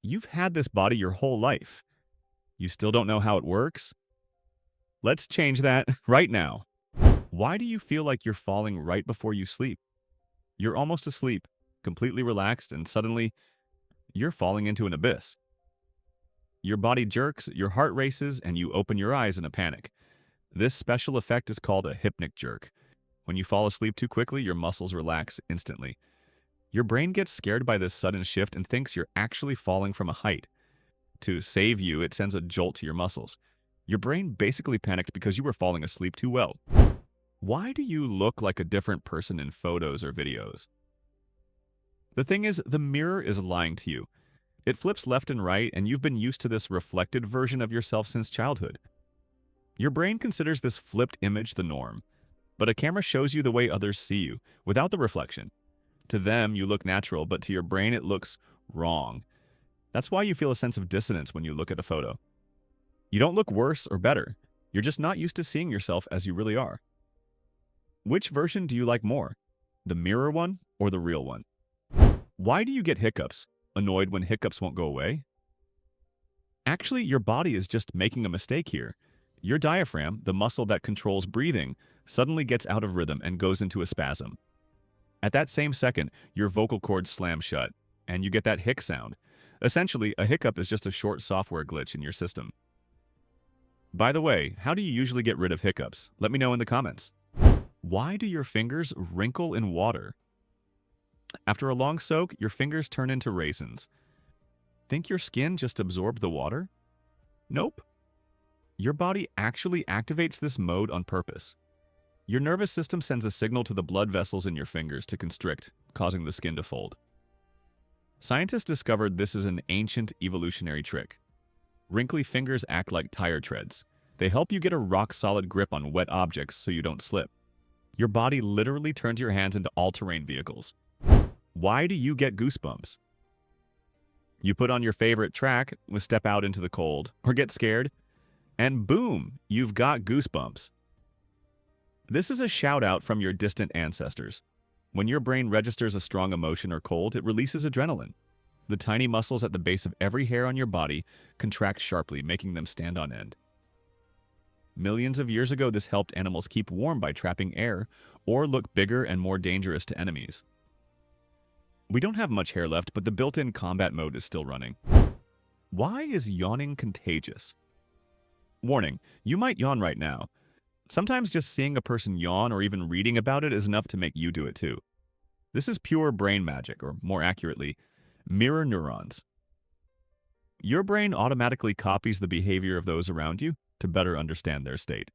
You've had this body your whole life. You still don't know how it works? Let's change that right now. Why do you feel like you're falling right before you sleep? You're almost asleep, completely relaxed, and suddenly you're falling into an abyss. Your body jerks, your heart races, and you open your eyes in a panic. This special effect is called a hypnic jerk. When you fall asleep too quickly, your muscles relax instantly. Your brain gets scared by this sudden shift and thinks you're actually falling from a height. To save you, it sends a jolt to your muscles. Your brain basically panicked because you were falling asleep too well. Why do you look like a different person in photos or videos? The thing is, the mirror is lying to you. It flips left and right, and you've been used to this reflected version of yourself since childhood. Your brain considers this flipped image the norm, but a camera shows you the way others see you, without the reflection. To them, you look natural, but to your brain, it looks wrong. That's why you feel a sense of dissonance when you look at a photo. You don't look worse or better. You're just not used to seeing yourself as you really are. Which version do you like more? The mirror one or the real one? Why do you get hiccups? Annoyed when hiccups won't go away? Actually, your body is just making a mistake here. Your diaphragm, the muscle that controls breathing, suddenly gets out of rhythm and goes into a spasm. At that same second, your vocal cords slam shut, and you get that hic sound. Essentially, a hiccup is just a short software glitch in your system. By the way, how do you usually get rid of hiccups? Let me know in the comments. Why do your fingers wrinkle in water? After a long soak, your fingers turn into raisins. Think your skin just absorbed the water? Nope. Your body actually activates this mode on purpose. Your nervous system sends a signal to the blood vessels in your fingers to constrict, causing the skin to fold. Scientists discovered this is an ancient evolutionary trick. Wrinkly fingers act like tire treads. They help you get a rock-solid grip on wet objects so you don't slip. Your body literally turns your hands into all-terrain vehicles. Why do you get goosebumps? You put on your favorite track, step out into the cold, or get scared, and boom, you've got goosebumps. This is a shout-out from your distant ancestors. When your brain registers a strong emotion or cold, it releases adrenaline. The tiny muscles at the base of every hair on your body contract sharply, making them stand on end. Millions of years ago, this helped animals keep warm by trapping air or look bigger and more dangerous to enemies. We don't have much hair left, but the built-in combat mode is still running. Why is yawning contagious? Warning, you might yawn right now. Sometimes just seeing a person yawn or even reading about it is enough to make you do it too. This is pure brain magic, or more accurately, mirror neurons. Your brain automatically copies the behavior of those around you to better understand their state.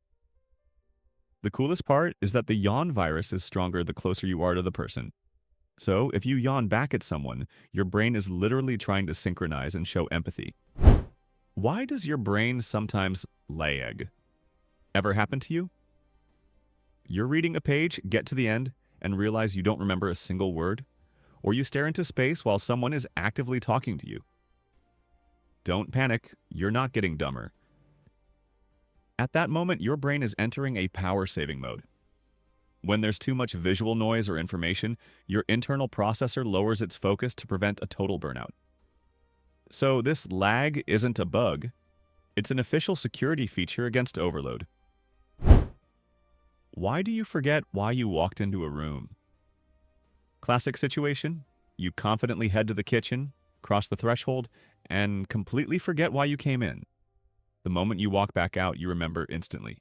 The coolest part is that the yawn virus is stronger the closer you are to the person. So, if you yawn back at someone, your brain is literally trying to synchronize and show empathy. Why does your brain sometimes lag? Ever happen to you? You're reading a page, get to the end, and realize you don't remember a single word? Or you stare into space while someone is actively talking to you? Don't panic, you're not getting dumber. At that moment, your brain is entering a power-saving mode. When there's too much visual noise or information, your internal processor lowers its focus to prevent a total burnout. So this lag isn't a bug. It's an official security feature against overload. Why do you forget why you walked into a room? Classic situation. You confidently head to the kitchen, cross the threshold, and completely forget why you came in. The moment you walk back out, you remember instantly.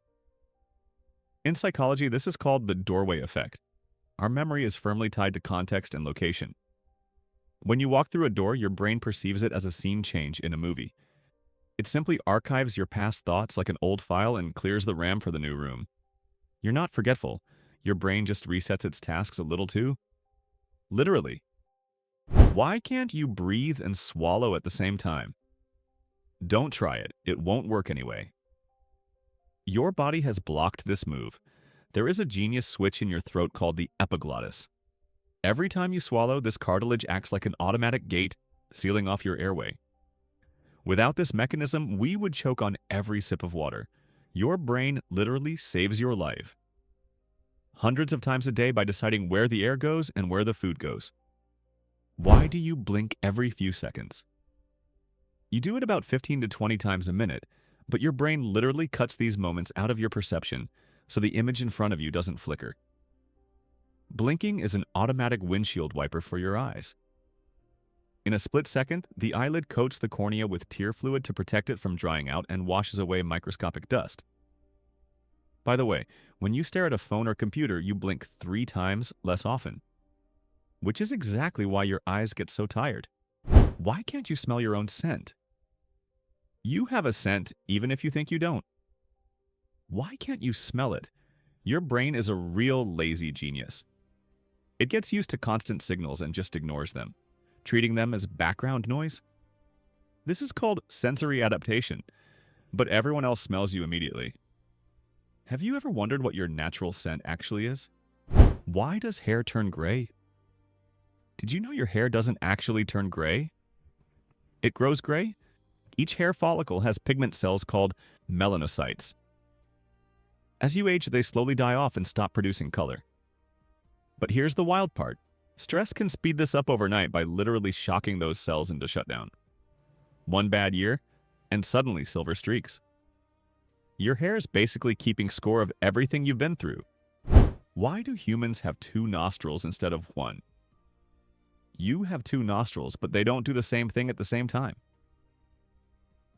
In psychology, this is called the doorway effect. Our memory is firmly tied to context and location. When you walk through a door, your brain perceives it as a scene change in a movie. It simply archives your past thoughts like an old file and clears the RAM for the new room. You're not forgetful. Your brain just resets its tasks a little too. Literally. Why can't you breathe and swallow at the same time? Don't try it. It won't work anyway. Your body has blocked this move. There is a genius switch in your throat called the epiglottis. Every time you swallow, this cartilage acts like an automatic gate, sealing off your airway. Without this mechanism, we would choke on every sip of water. Your brain literally saves your life. Hundreds of times a day by deciding where the air goes and where the food goes. Why do you blink every few seconds? You do it about 15 to 20 times a minute, but your brain literally cuts these moments out of your perception so the image in front of you doesn't flicker. Blinking is an automatic windshield wiper for your eyes. In a split second, the eyelid coats the cornea with tear fluid to protect it from drying out and washes away microscopic dust. By the way, when you stare at a phone or computer, you blink 3 times less often, which is exactly why your eyes get so tired. Why can't you smell your own scent? You have a scent even if you think you don't. Why can't you smell it? Your brain is a real lazy genius. It gets used to constant signals and just ignores them, treating them as background noise. This is called sensory adaptation, but everyone else smells you immediately. Have you ever wondered what your natural scent actually is? Why does hair turn gray? Did you know your hair doesn't actually turn gray? It grows gray. Each hair follicle has pigment cells called melanocytes. As you age, they slowly die off and stop producing color. But here's the wild part. Stress can speed this up overnight by literally shocking those cells into shutdown. One bad year, and suddenly silver streaks. Your hair is basically keeping score of everything you've been through. Why do humans have 2 nostrils instead of 1? You have 2 nostrils, but they don't do the same thing at the same time.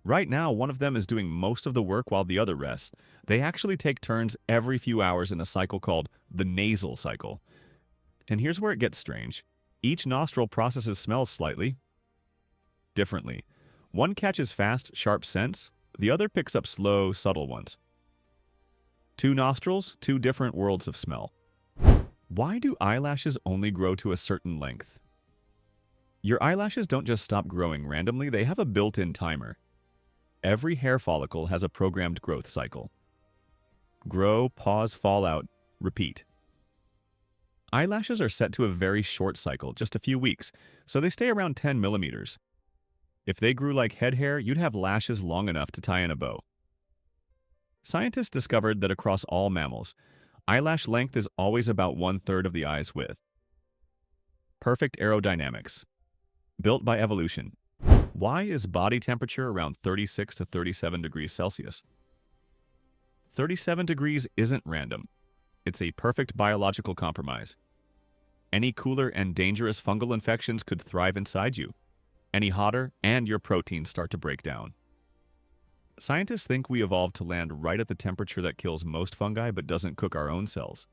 Right now, one of them is doing most of the work while the other rests. They actually take turns every few hours in a cycle called the nasal cycle. And here's where it gets strange. Each nostril processes smells slightly differently. One catches fast, sharp scents. The other picks up slow, subtle ones. 2 nostrils, 2 different worlds of smell. Why do eyelashes only grow to a certain length? Your eyelashes don't just stop growing randomly, they have a built-in timer. Every hair follicle has a programmed growth cycle. Grow, pause, fall out, repeat. Eyelashes are set to a very short cycle, just a few weeks, so they stay around 10 millimeters. If they grew like head hair, you'd have lashes long enough to tie in a bow. Scientists discovered that across all mammals, eyelash length is always about 1/3 of the eye's width. Perfect aerodynamics. Built by evolution. Why is body temperature around 36 to 37 degrees Celsius? 37 degrees isn't random. It's a perfect biological compromise. Any cooler and dangerous fungal infections could thrive inside you. Any hotter, and your proteins start to break down. Scientists think we evolved to land right at the temperature that kills most fungi but doesn't cook our own cells.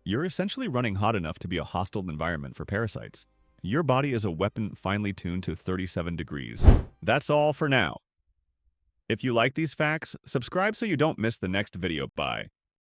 You're essentially running hot enough to be a hostile environment for parasites. Your body is a weapon finely tuned to 37 degrees. That's all for now. If you like these facts, subscribe so you don't miss the next video. Bye.